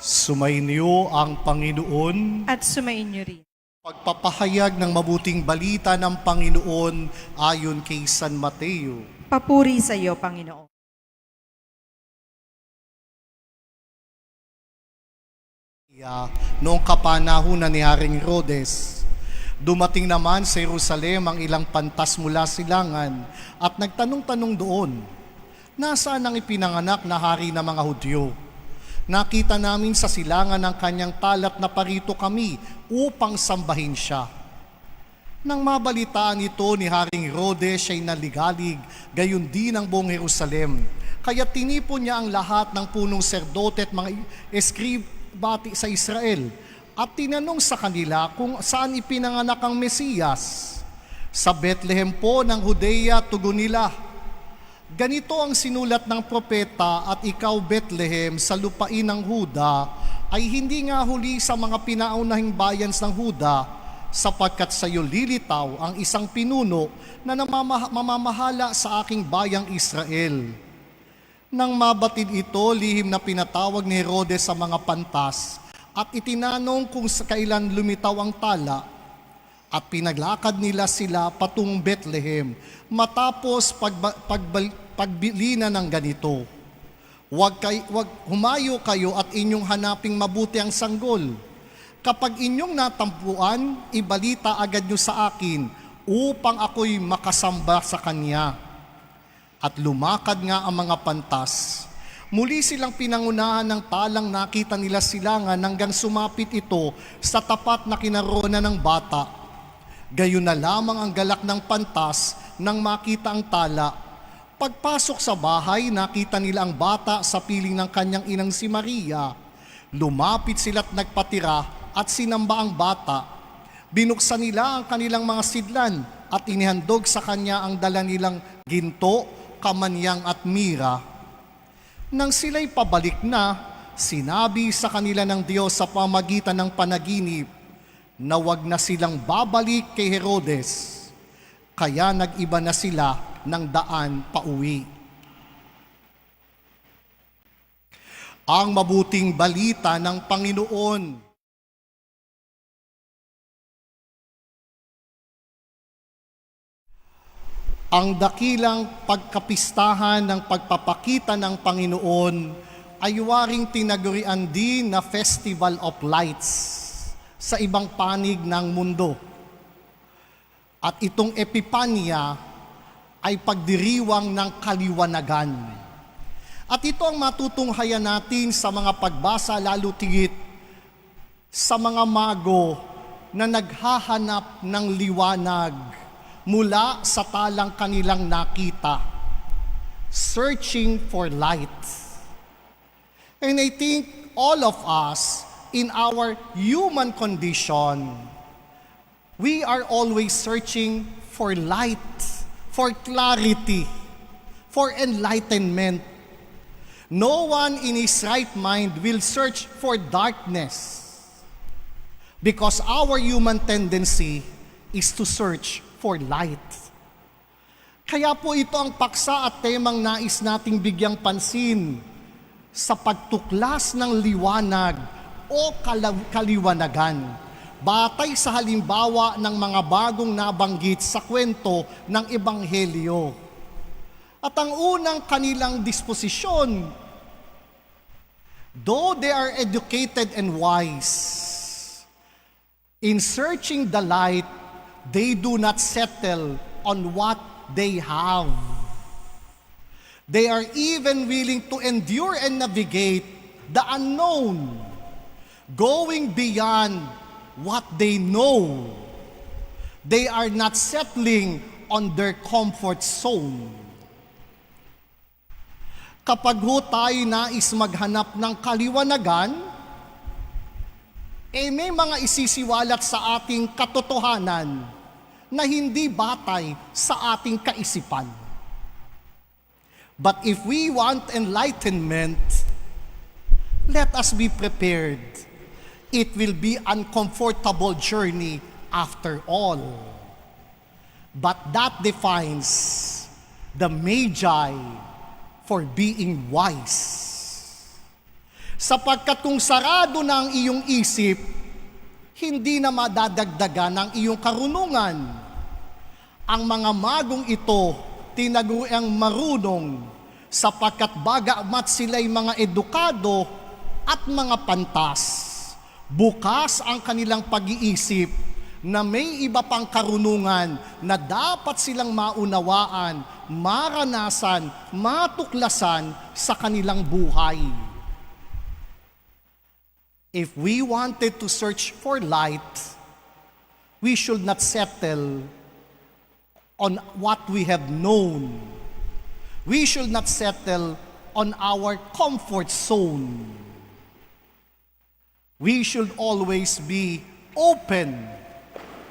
Sumainyo ang Panginoon. At sumainyo rin. Pagpapahayag ng mabuting balita ng Panginoon ayon kay San Mateo. Papuri sa iyo, Panginoon. Noong kapanahunan ni Haring Herodes, dumating naman sa Jerusalem ang ilang pantas mula silangan at nagtanong-tanong doon, nasaan ang ipinanganak na hari ng mga Hudyo? Nakita namin sa silangan ng kanyang talat na parito kami upang sambahin siya. Nang mabalitaan ito ni Haring Herodes, siya'y naligalig, gayon din ang buong Jerusalem. Kaya tinipon niya ang lahat ng punong serdote at mga eskribati sa Israel at tinanong sa kanila kung saan ipinanganak ang Mesiyas. Sa Bethlehem po ng Judea, tugon nila, ganito ang sinulat ng propeta, at ikaw, Bethlehem, sa lupain ng Huda, ay hindi nga huli sa mga pinaunahing bayans ng Huda, sapagkat sa iyo lilitaw ang isang pinuno na mamamahala sa aking bayang Israel. Nang mabatid ito, lihim na pinatawag ni Herodes sa mga pantas at itinanong kung kailan lumitaw ang tala, at pinaglakad nila sila patungong Bethlehem matapos pagbilina ng ganito. Huwag humayo kayo at inyong hanaping mabuti ang sanggol. Kapag inyong natampuan, ibalita agad nyo sa akin upang ako'y makasamba sa kanya. At lumakad nga ang mga pantas. Muli silang pinangunahan ng talang nakita nila silangan hanggang sumapit ito sa tapat na kinaroonan ng bata. Gayon na lamang ang galak ng pantas nang makita ang tala. Pagpasok sa bahay, nakita nila ang bata sa piling ng kanyang inang si Maria. Lumapit sila't nagpatira at sinamba ang bata. Binuksan nila ang kanilang mga sidlan at inihandog sa kanya ang dala nilang ginto, kamanyang at mira. Nang sila'y pabalik na, sinabi sa kanila ng Diyos sa pamagitan ng panaginip na wag na silang babalik kay Herodes. Kaya nag-iba na sila ng daan pauwi. Ang mabuting balita ng Panginoon. Ang dakilang pagkapistahan ng pagpapakita ng Panginoon ay waring tinagurian din na Festival of Lights sa ibang panig ng mundo. At itong Epipanya ay pagdiriwang ng kaliwanagan. At ito ang matutunghayan natin sa mga pagbasa, lalo tigit sa mga mago na naghahanap ng liwanag mula sa talang kanilang nakita, searching for light. And I think all of us, in our human condition, we are always searching for light, for clarity, for enlightenment. No one in his right mind will search for darkness because our human tendency is to search for light. Kaya po ito ang paksa at temang nais nating bigyang pansin sa pagtuklas ng liwanag o kaliwanagan, batay sa halimbawa ng mga bagong nabanggit sa kwento ng Ebanghelyo. At ang unang kanilang disposisyon, though they are educated and wise, in searching the light, they do not settle on what they have. They are even willing to endure and navigate the unknown, going beyond what they know. They are not settling on their comfort zone. Kapag ho tayo nais maghanap ng kaliwanagan, may mga isisiwalat sa ating katotohanan na hindi batay sa ating kaisipan. But if we want enlightenment, let us be prepared. It will be uncomfortable journey after all. But that defines the Magi for being wise. Sapagkat kung sarado na ang iyong isip, hindi na madadagdagan ang iyong karunungan. Ang mga magong ito, tinaguriang marunong, sapagkat bagamat sila'y mga edukado at mga pantas, bukas ang kanilang pag-iisip na may iba pang karunungan na dapat silang maunawaan, maranasan, matuklasan sa kanilang buhay. If we wanted to search for light, we should not settle on what we have known. We should not settle on our comfort zone. We should always be open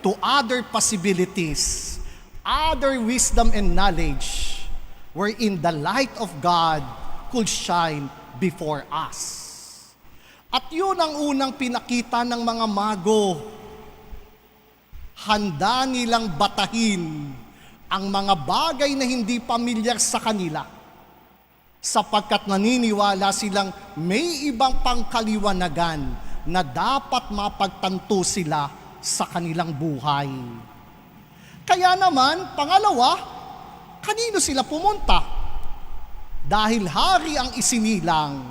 to other possibilities, other wisdom and knowledge, wherein the light of God could shine before us. At yun ang unang pinakita ng mga mago. Handa nilang batahin ang mga bagay na hindi pamilyar sa kanila, sapagkat naniniwala silang may ibang pangkaliwanagan na dapat mapagtanto sila sa kanilang buhay. Kaya naman, pangalawa, kanino sila pumunta? Dahil hari ang isinilang.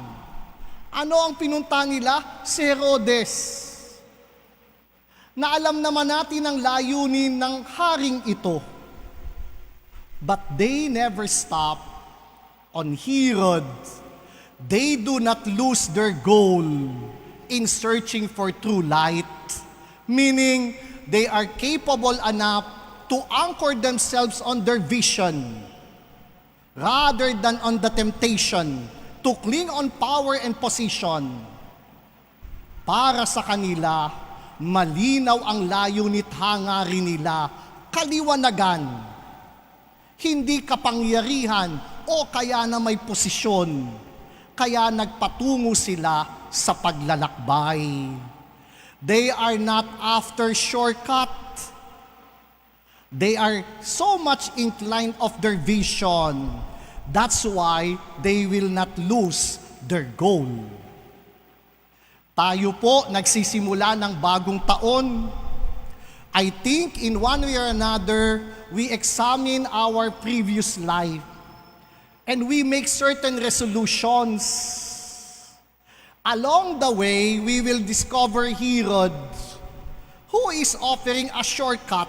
Ano ang pinunta nila? Si Herodes. Na alam naman natin ang layunin ng haring ito. But they never stop on Herod. They do not lose their goal in searching for true light. Meaning, they are capable enough to anchor themselves on their vision rather than on the temptation to cling on power and position. Para sa kanila, malinaw ang layunit hangarin nila, kaliwanagan, hindi kapangyarihan o kaya na may posisyon. Kaya nagpatungo sila sa paglalakbay. They are not after shortcut. They are so much inclined of their vision. That's why they will not lose their goal. Tayo po nagsisimula ng bagong taon. I think in one way or another, we examine our previous life and we make certain resolutions. Along the way, we will discover Herod, who is offering a shortcut,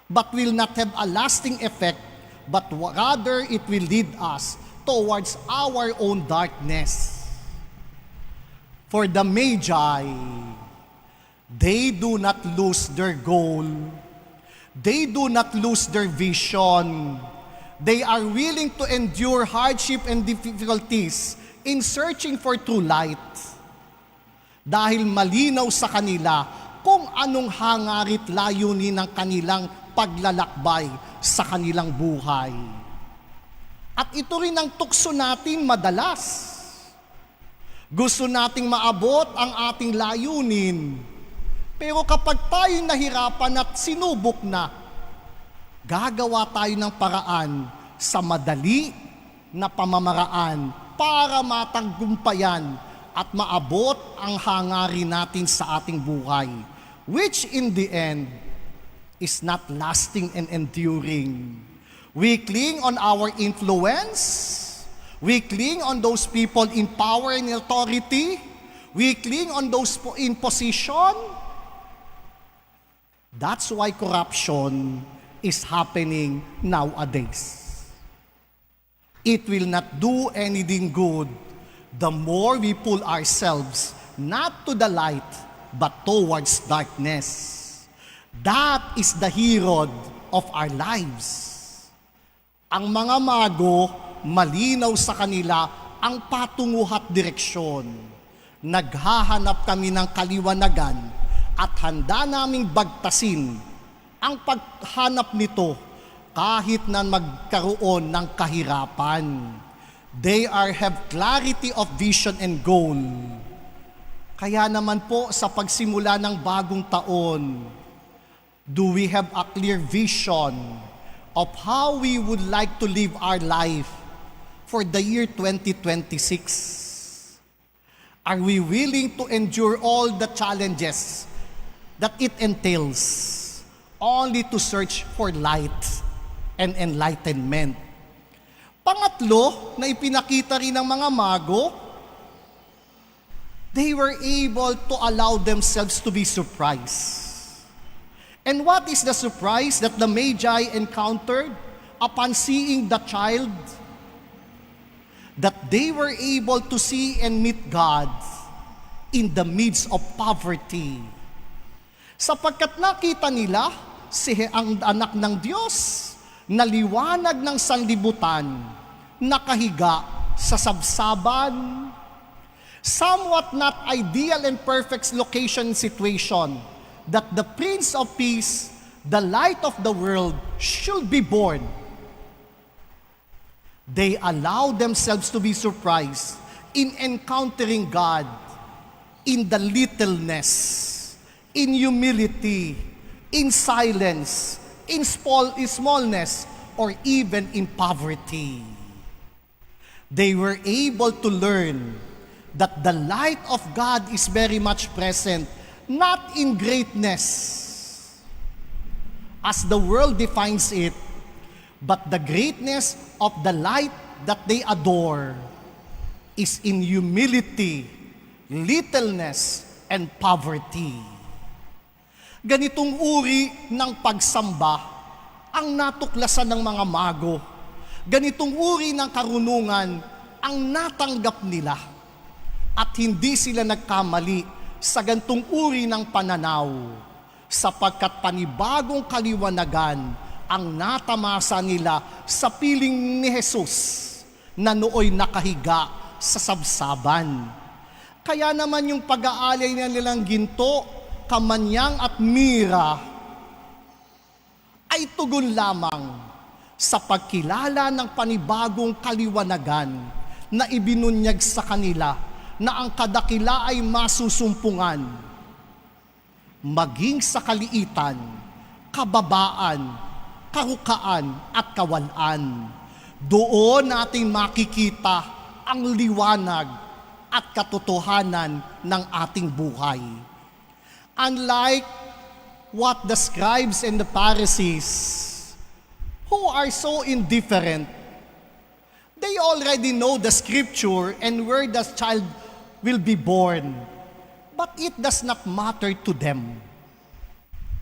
but will not have a lasting effect, but rather it will lead us towards our own darkness. For the Magi, they do not lose their goal. They do not lose their vision. They are willing to endure hardship and difficulties in searching for true light. Dahil malinaw sa kanila kung anong hangarit layunin ng kanilang paglalakbay sa kanilang buhay. At ito rin ang tukso natin madalas. Gusto nating maabot ang ating layunin. Pero kapag tayo nahirapan at sinubok na, gagawa tayo ng paraan sa madali na pamamaraan para mataggumpayan at maabot ang hangarin natin sa ating buhay, which in the end is not lasting and enduring. We cling on our influence. We cling on those people in power and authority. We cling on those in position. That's why corruption is happening nowadays. It will not do anything good the more we pull ourselves not to the light but towards darkness. That is the Herod of our lives. Ang mga mago, malinaw sa kanila ang patungo at direksyon. Naghahanap kami ng kaliwanagan at handa naming bagtasin ang paghanap nito kahit na magkaroon ng kahirapan. They have clarity of vision and goal. Kaya naman po sa pagsimula ng bagong taon, do we have a clear vision of how we would like to live our life for the year 2026? Are we willing to endure all the challenges that it entails only to search for light and enlightenment? Pangatlo, na ipinakita rin ng mga mago, they were able to allow themselves to be surprised. And what is the surprise that the Magi encountered upon seeing the child? That they were able to see and meet God in the midst of poverty. Sapagkat nakita nila ang anak ng Diyos na liwanag ng sanlibutan, nakahiga sa sabsaban, somewhat not ideal and perfect location situation, that the Prince of Peace, the light of the world, should be born. They allow themselves to be surprised in encountering God in the littleness, in humility, in silence, in smallness, or even in poverty. They were able to learn that the light of God is very much present, not in greatness, as the world defines it, but the greatness of the light that they adore is in humility, littleness, and poverty. Ganitong uri ng pagsamba ang natuklasan ng mga mago. Ganitong uri ng karunungan ang natanggap nila. At hindi sila nagkamali sa gantong uri ng pananaw, sapagkat panibagong kaliwanagan ang natamasa nila sa piling ni Jesus na nooy nakahiga sa sabsaban. Kaya naman yung pag-aalay na nilang ginto, kamanyang at mira ay tugon lamang sa pagkilala ng panibagong kaliwanagan na ibinunyag sa kanila na ang kadakila ay masusumpungan, maging sa kaliitan, kababaan, karukaan at kawalan. Doon natin makikita ang liwanag at katotohanan ng ating buhay. Unlike what the scribes and the Pharisees, who are so indifferent, they already know the scripture and where the child will be born, but it does not matter to them.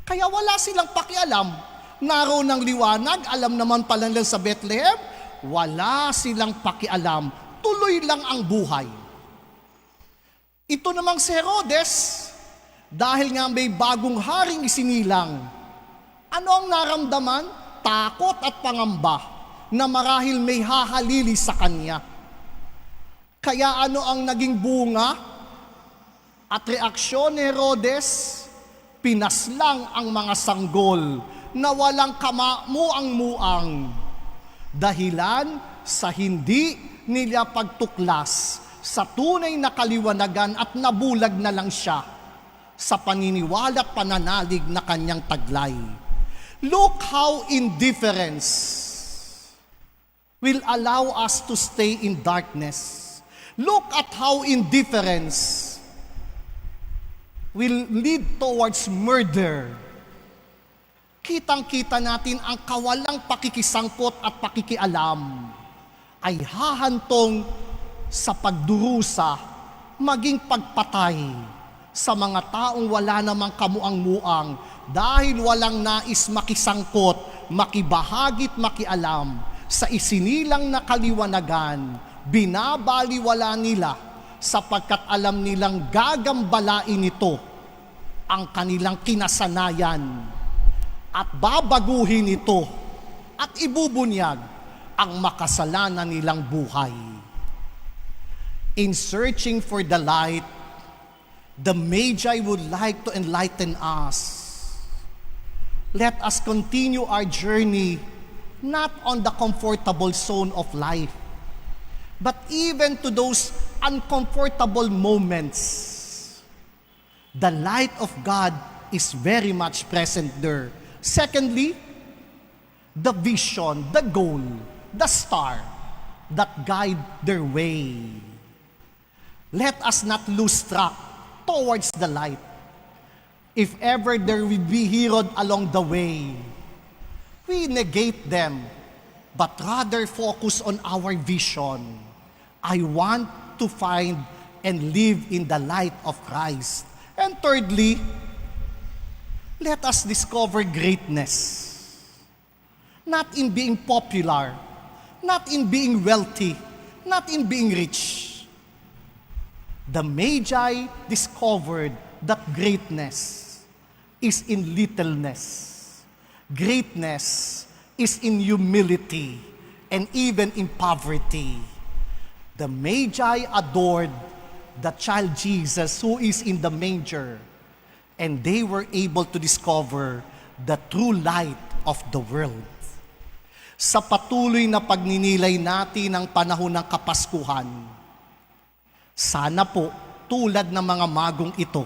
Kaya wala silang pakialam. Naroon ng liwanag, alam naman pala lang sa Bethlehem, wala silang pakialam, tuloy lang ang buhay. Ito namang si Herodes, dahil nga may bagong haring isinilang, ano ang naramdaman? Takot at pangamba na marahil may hahalili sa kanya. Kaya ano ang naging bunga at reaksyon ni Herodes? Pinaslang ang mga sanggol na walang kamamuang-muang, dahilan sa hindi nila pagtuklas sa tunay na kaliwanagan at nabulag na lang siya sa paniniwala at pananalig na kanyang taglay. Look how indifference will allow us to stay in darkness. Look at how indifference will lead towards murder. Kitang-kita natin ang kawalang pakikisangkot at pakikialam ay hahantong sa pagdurusa, maging pagpatay sa mga taong wala namang kamuang-muang dahil walang nais makisangkot, makibahagit, makialam sa isinilang na kaliwanagan. Binabaliwala nila sapagkat alam nilang gagambalain ito ang kanilang kinasanayan at babaguhin ito at ibubunyag ang makasalanan nilang buhay. In searching for the light, the Magi would like to enlighten us. Let us continue our journey not on the comfortable zone of life, but even to those uncomfortable moments. The light of God is very much present there. Secondly, the vision, the goal, the star that guide their way. Let us not lose track towards the light. If ever there will be herod along the way, we negate them, but rather focus on our vision. I want to find and live in the light of Christ. And thirdly, let us discover greatness. Not in being popular, not in being wealthy, not in being rich. The Magi discovered that greatness is in littleness. Greatness is in humility and even in poverty. The Magi adored the child Jesus who is in the manger, and they were able to discover the true light of the world. Sa patuloy na pagninilay natin ng panahon ng Kapaskuhan, sana po tulad ng mga magong ito,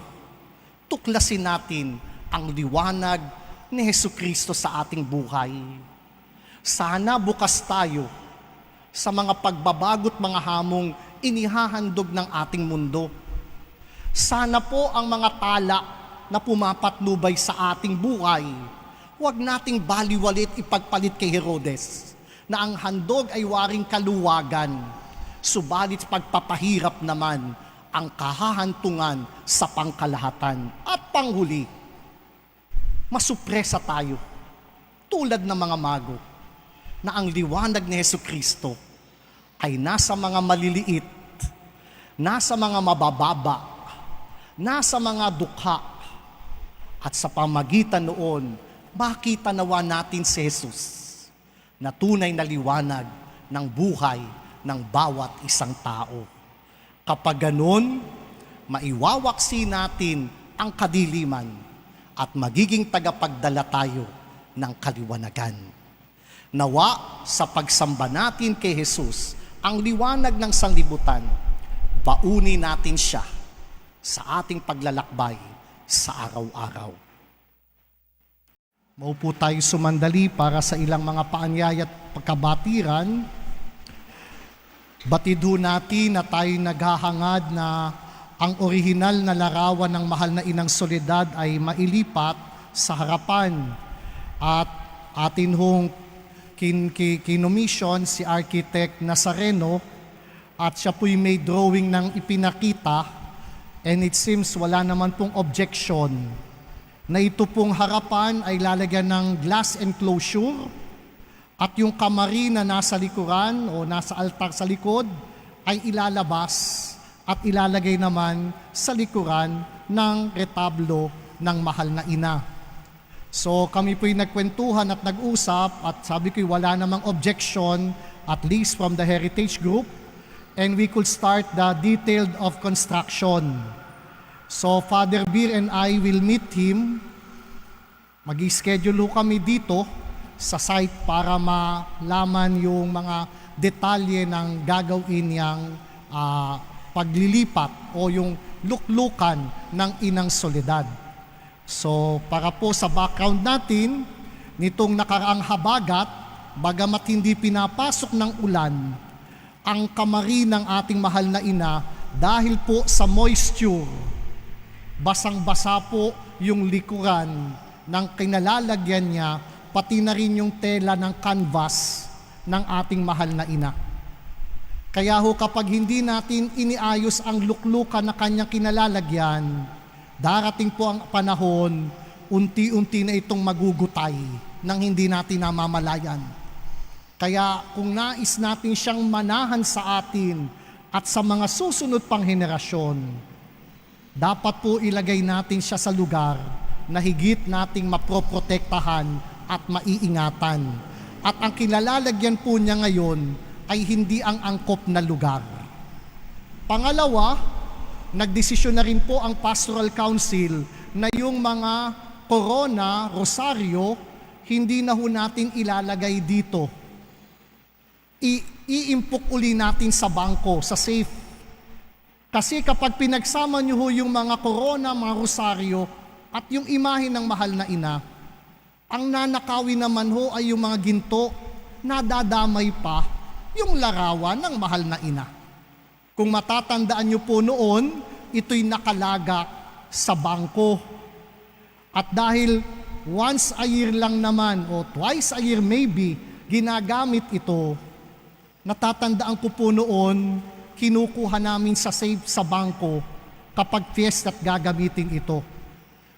tuklasin natin ang liwanag ni Hesukristo sa ating buhay. Sana bukas tayo sa mga pagbabago't mga hamong inihahandog ng ating mundo. Sana po ang mga tala na pumapatnubay sa ating buhay, huwag nating baliwalit ipagpalit kay Herodes na ang handog ay waring kaluwagan, subalit pagpapahirap naman ang kahahantungan sa pangkalahatan. At panghuli, masupresa tayo tulad ng mga mago na ang liwanag ni Hesukristo ay nasa mga maliliit, nasa mga mabababa, nasa mga dukha, at sa pamagitan noon, makita nawa natin si Jesus na tunay na liwanag ng buhay ng bawat isang tao. Kapag ganun, maiwawaksi natin ang kadiliman at magiging tagapagdala tayo ng kaliwanagan. Nawa sa pagsamba natin kay Jesus, ang liwanag ng sanglibutan, baunin natin siya sa ating paglalakbay sa araw-araw. Maupo tayo sumandali para sa ilang mga paanyaya at pagkabatiran. Batid ho natin na tayo naghahangad na ang orihinal na larawan ng mahal na Inang Soledad ay mailipat sa harapan. At atin hong kinomission si Architect Nazareno at siya po'y may drawing ng ipinakita, and it seems wala naman pong objection na ito pong harapan ay lalagyan ng glass enclosure at yung kamari na nasa likuran o nasa altar sa likod ay ilalabas at ilalagay naman sa likuran ng retablo ng mahal na ina. So kami po'y nagkwentuhan at nag-usap at sabi ko'y wala namang objection, at least from the Heritage Group, and we could start the detailed of construction. So Father Beer and I will meet him. Mag-schedule kami dito sa site para malaman yung mga detalye ng gagawin niyang paglilipat o yung luklukan ng Inang Soledad. So para po sa background natin, nitong nakaraang habagat, bagamat hindi pinapasok ng ulan, ang kamari ng ating mahal na ina dahil po sa moisture, basang-basa po yung likuran ng kinalalagyan niya, pati na rin yung tela ng canvas ng ating mahal na ina. Kaya ho kapag hindi natin iniayos ang luklukan na kanyang kinalalagyan, darating po ang panahon, unti-unti na itong magugutay nang hindi natin namamalayan. Kaya kung nais natin siyang manahan sa atin at sa mga susunod pang henerasyon, dapat po ilagay natin siya sa lugar na higit nating maproprotektahan at maiingatan. At ang kinalalagyan po niya ngayon ay hindi ang angkop na lugar. Pangalawa, nagdesisyon na rin po ang Pastoral Council na yung mga korona, rosaryo, hindi na ho natin ilalagay dito. Iimpok uli natin sa bangko, sa safe. Kasi kapag pinagsama nyo ho yung mga korona, mga rosaryo, at yung imahe ng mahal na ina, ang nanakawin naman ho ay yung mga ginto na dadamay pa yung larawan ng mahal na ina. Kung matatandaan nyo po noon, ito'y nakalagak sa bangko. At dahil once a year lang naman o twice a year maybe, ginagamit ito, natatandaan ko po noon, kinukuha namin sa safe sa bangko kapag fiesta at gagamitin ito.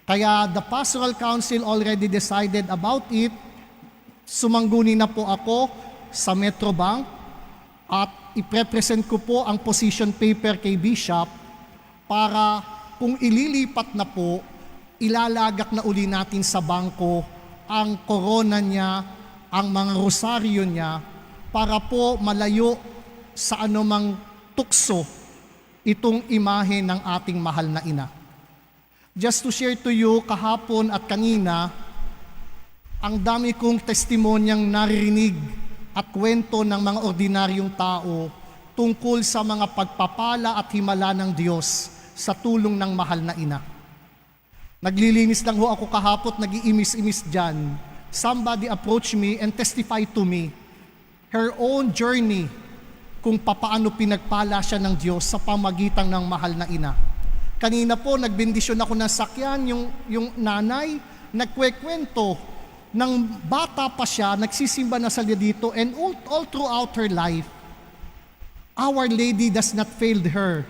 Kaya the Pastoral Council already decided about it. Sumangguni na po ako sa Metrobank at iprepresent ko po ang position paper kay Bishop para kung ililipat na po, ilalagak na uli natin sa bangko ang korona niya, ang mga rosaryo niya, para po malayo sa anumang tukso itong imahe ng ating mahal na ina. Just to share to you, kahapon at kanina, ang dami kong testimonyang naririnig at kwento ng mga ordinaryong tao tungkol sa mga pagpapala at himala ng Diyos sa tulong ng mahal na ina. Naglilinis lang ho ako kahapon, nag-iimis-imis dyan. Somebody approached me and testified to me her own journey kung papaano pinagpala siya ng Diyos sa pamagitan ng mahal na ina. Kanina po, nagbendisyon ako ng sakyan, yung nanay, nagkwekwento ng bata pa siya, nagsisimba na sa dito, and all throughout her life, Our Lady does not fail her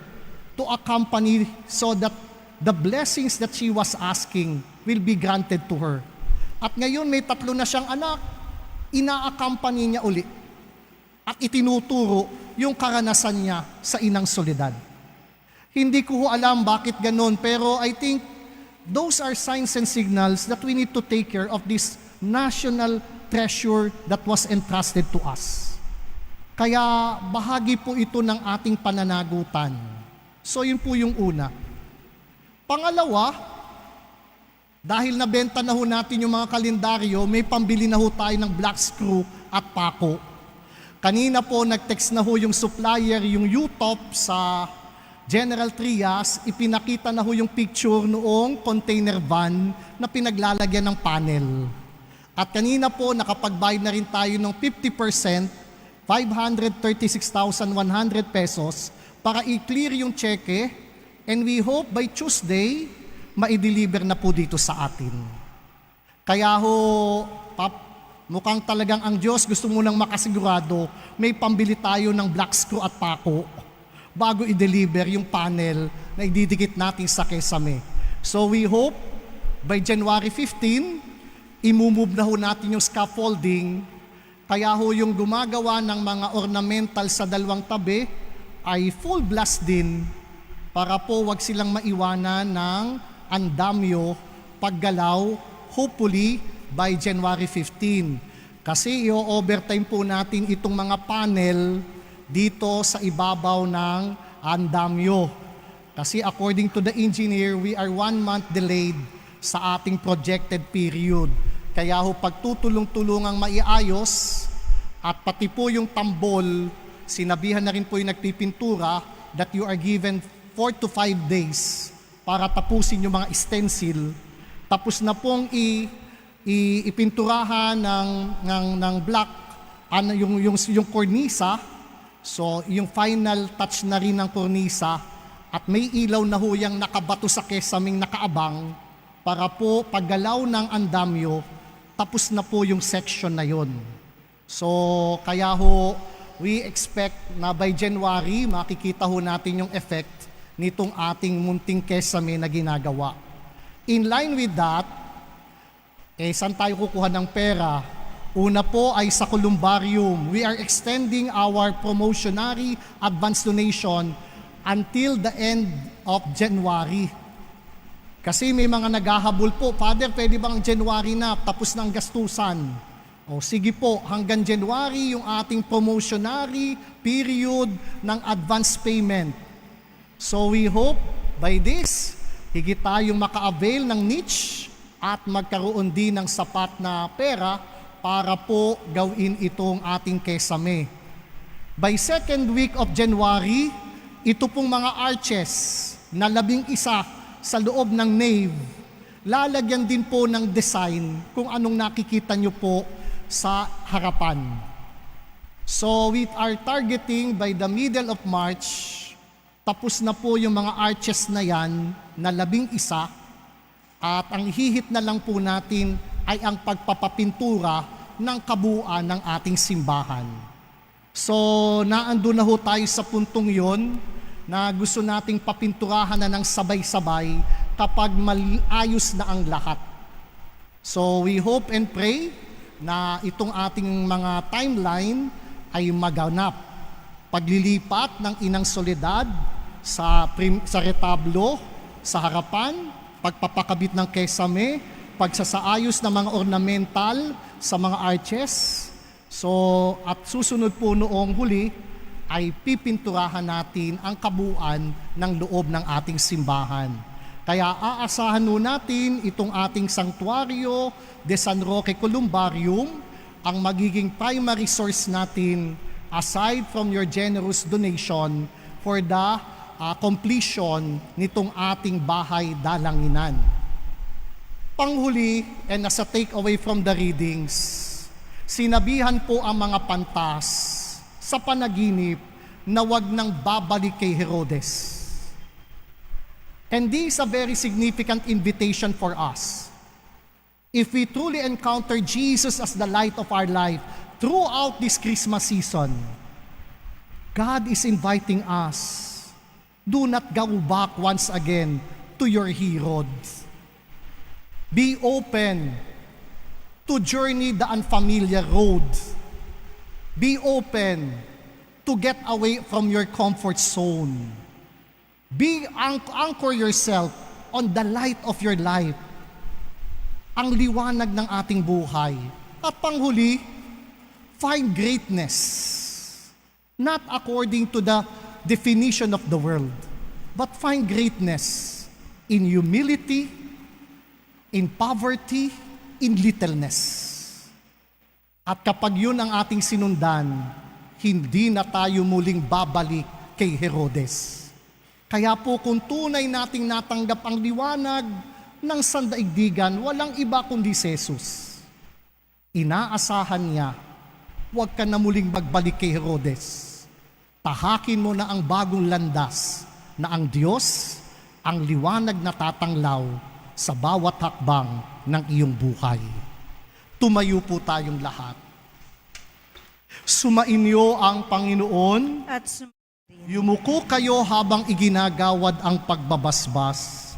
to accompany so that the blessings that she was asking will be granted to her. At ngayon may 3 na siyang anak, ina-accompany niya uli at itinuturo yung karanasan niya sa inang soledad. Hindi ko alam bakit ganon, pero I think those are signs and signals that we need to take care of this national treasure that was entrusted to us. Kaya bahagi po ito ng ating pananagutan. So yun po yung una. Pangalawa, dahil nabenta na ho natin yung mga kalendaryo, may pambili na ho tayo ng black screw at pako. Kanina po nag-text na ho yung supplier, yung UTOP sa General Trias, ipinakita na ho yung picture noong container van na pinaglalagyan ng panel. At kanina po nakapagbayad na rin tayo ng 50%, 536,100 pesos para i-clear yung cheque, and we hope by Tuesday, ma-deliver na po dito sa atin. Kaya ho, mukhang talagang ang Diyos gusto mo nang makasigurado, may pambili tayo ng black screw at pako bago i-deliver yung panel na ididikit natin sa kesame. So we hope by January 15, imumove na ho natin yung scaffolding. Kaya ho yung gumagawa ng mga ornamental sa dalawang tabi ay full blast din para po wag silang maiwanan ng andamyo paggalaw, hopefully by January 15. Kasi i-overtime po natin itong mga panel dito sa ibabaw ng andamyo. Kasi according to the engineer, we are 1 month delayed sa ating projected period. Kaya ho pagtutulong-tulungang maiayos at pati po yung tambol, sinabihan na rin po yung nagpipintura that you are given 4 to 5 days para tapusin yung mga stencil. Tapos na pong ipinturahan ng black yung kornisa. So yung final touch na rin ng kornisa at may ilaw na ho yung nakabato sa kesaming nakaabang para po paggalaw ng andamyo, tapos na po yung section na yon. So kaya ho, we expect na by January, makikita ho natin yung effect nitong ating munting kesame na ginagawa. In line with that, saan tayo kukuha ng pera? Una po ay sa columbarium. We are extending our promotionary advance donation until the end of January. Kasi may mga naghahabol po, Father, pwede bang January na, tapos ng gastusan? O sige po, hanggang January yung ating promotionary period ng advance payment. So we hope by this, higit tayong maka-avail ng niche at magkaroon din ng sapat na pera para po gawin itong ating kesame. By 2nd week of January, ito pong mga arches na 11 sa loob ng nave, lalagyan din po ng design kung anong nakikita nyo po sa harapan. So we are targeting by the middle of March Tapos na po yung mga arches na yan na 11 at ang hihit na lang po natin ay ang pagpapapintura ng kabuuan ng ating simbahan. So, naando na ho tayo sa puntong yon na gusto nating papinturahan na ng sabay-sabay kapag ayos na ang lahat. So, we hope and pray na itong ating mga timeline ay maganap. Paglilipat ng Inang Soledad sa retablo, sa harapan, pagpapakabit ng kesame, pagsasaayos ng mga ornamental sa mga arches. So, at susunod po noong huli ay pipinturahan natin ang kabuuan ng loob ng ating simbahan. Kaya aasahan nun natin itong ating Sanctuario de San Roque Columbarium ang magiging primary source natin aside from your generous donation for the completion nitong ating bahay dalanginan. Panghuli, and as a takeaway from the readings, sinabihan po ang mga pantas sa panaginip na wag nang babalik kay Herodes. And this is a very significant invitation for us. If we truly encounter Jesus as the light of our life throughout this Christmas season, God is inviting us, do not go back once again to your Herod. Be open to journey the unfamiliar road. Be open to get away from your comfort zone. Anchor yourself on the light of your life, ang liwanag ng ating buhay. At panghuli, find greatness, not according to the definition of the world, but find greatness in humility, in poverty, in littleness. At kapag yun ang ating sinundan, hindi na tayo muling babalik kay Herodes. Kaya po kung tunay nating natanggap ang liwanag ng sandaigdigan, walang iba kundi si Jesus. Inaasahan niya, huwag ka na muling magbalik kay Herodes. Tahakin mo na ang bagong landas na ang Diyos, ang liwanag na tatanglaw sa bawat hakbang ng iyong buhay. Tumayo po tayong lahat. Sumainyo ang Panginoon. At Yumuko kayo habang iginagawad ang pagbabasbas.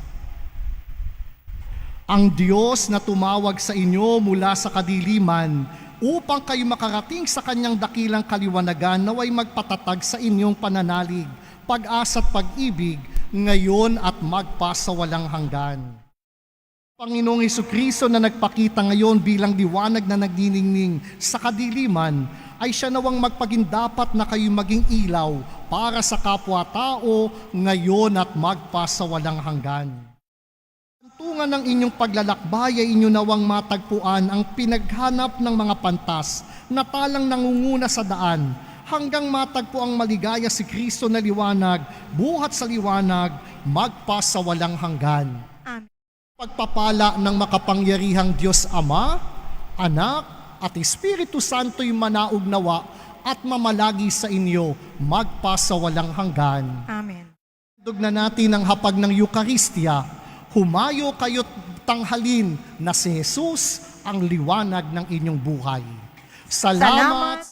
Ang Diyos na tumawag sa inyo mula sa kadiliman upang kayo makarating sa kanyang dakilang kaliwanagan naway magpatatag sa inyong pananalig, pag-asa at pag-ibig ngayon at magpasawalang hanggan. Panginoong Hesukristo na nagpakita ngayon bilang liwanag na nagniningning sa kadiliman, ay siya nawang magpagindapat na kayo maging ilaw para sa kapwa-tao ngayon at magpasawalang hanggan. Tungan ng inyong paglalakbay ay inyo nawang matagpuan ang pinaghanap ng mga pantas na talang nangunguna sa daan hanggang matagpo ang maligaya si Kristo na liwanag, buhat sa liwanag, magpasawalang hanggan. Amen. Pagpapala ng makapangyarihang Diyos Ama, Anak, at Espiritu Santo'y manaog nawa at mamalagi sa inyo magpasawalang hanggan. Amen. Tugtog na natin ang hapag ng Eucharistia. Humayo kayo't tanghalin na si Jesus ang liwanag ng inyong buhay. Salamat